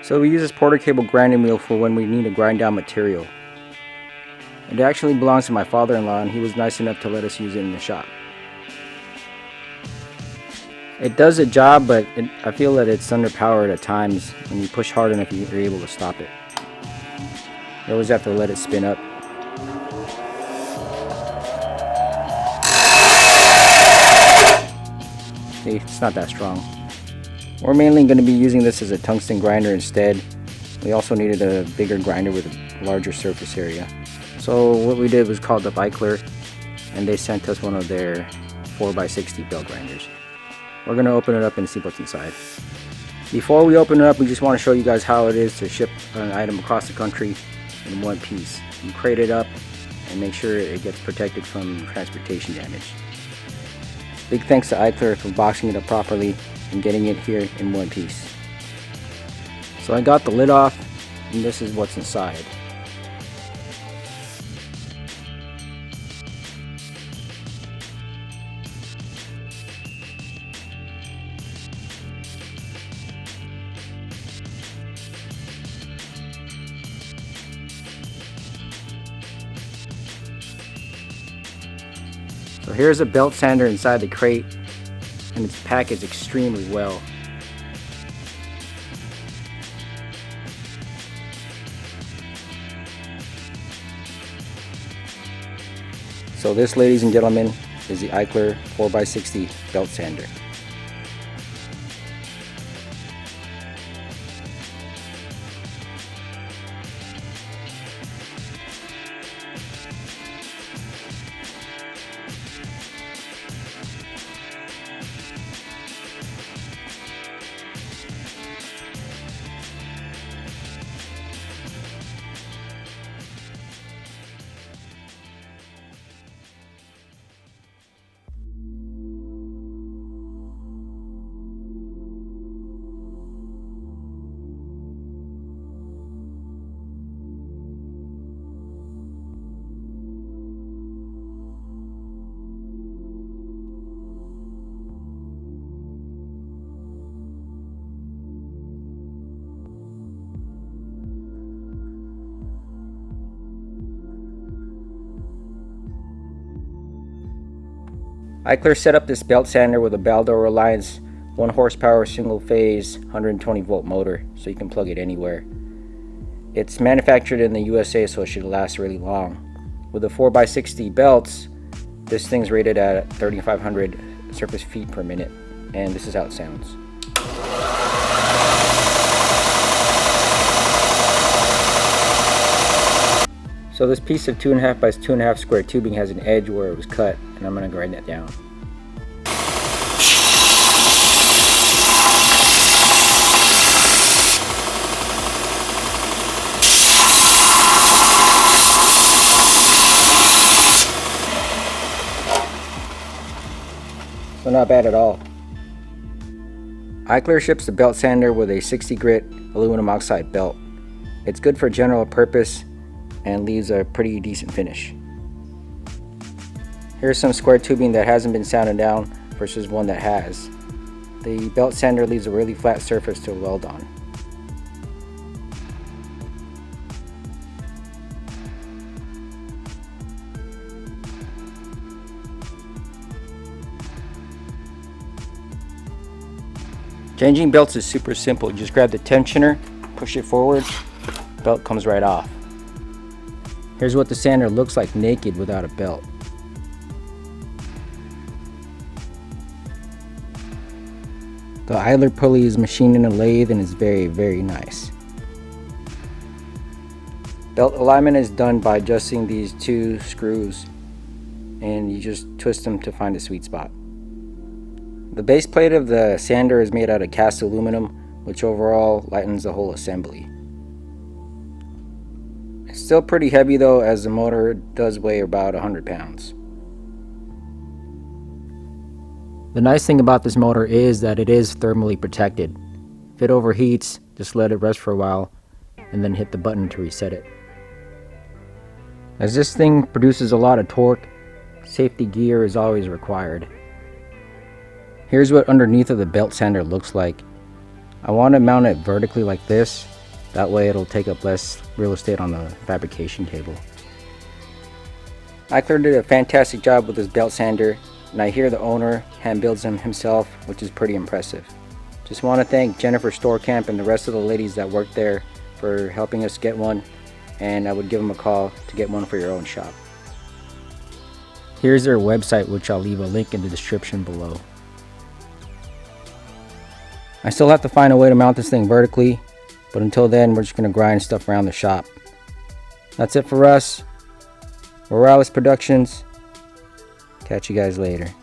So we use this porter cable grinding wheel for when we need to grind down material. It actually belongs to my father-in-law, and he was nice enough to let us use it in the shop. It does a job, but I feel that it's underpowered at times. When you push hard enough, you're able to stop it. You always have to let it spin up. See, it's not that strong. We're mainly going to be using this as a tungsten grinder instead. We also needed a bigger grinder with a larger surface area. So what we did was called up Ickler, and they sent us one of their 4x60 belt grinders. We're going to open it up and see what's inside. Before we open it up, we just want to show you guys how it is to ship an item across the country in one piece. You crate it up and make sure it gets protected from transportation damage. Big thanks to Ickler for boxing it up properly and getting it here in one piece. So I got the lid off, and this is what's inside. So here's a belt sander inside the crate, and it's packaged extremely well. So this, ladies and gentlemen, is the Ickler 4x60 belt sander. Ickler set up this belt sander with a Baldor Reliance 1 horsepower single phase 120 volt motor, so you can plug it anywhere. It's manufactured in the USA, so it should last really long. With the 4x60 belts, this thing's rated at 3,500 surface feet per minute, and this is how it sounds. So this piece of 2.5 by 2.5 square tubing has an edge where it was cut, and I'm going to grind that down. So not bad at all. Ickler ships the belt sander with a 60 grit aluminum oxide belt. It's good for general purpose and leaves a pretty decent finish. Here's some square tubing that hasn't been sanded down versus one that has. The belt sander leaves a really flat surface to weld on. Changing belts is super simple. You just grab the tensioner, push it forward, belt comes right off. Here's what the sander looks like naked without a belt. The idler pulley is machined in a lathe and is very, very nice. Belt alignment is done by adjusting these 2 screws, and you just twist them to find a sweet spot. The base plate of the sander is made out of cast aluminum, which overall lightens the whole assembly. It's still pretty heavy though, as the motor does weigh about 100 pounds. The nice thing about this motor is that it is thermally protected. If it overheats, just let it rest for a while and then hit the button to reset it. As this thing produces a lot of torque, safety gear is always required. Here's what underneath of the belt sander looks like. I want to mount it vertically like this, That way it'll take up less real estate on the fabrication table. Ickler did a fantastic job with his belt sander, and I hear the owner hand builds them himself, which is pretty impressive. Just want to thank Jennifer Store Camp and the rest of the ladies that work there for helping us get one, and I would give them a call to get one for your own shop. Here's their website, which I'll leave a link in the description below. I still have to find a way to mount this thing vertically, but until then we're just going to grind stuff around the shop. That's it for us. Morales Productions. Catch you guys later.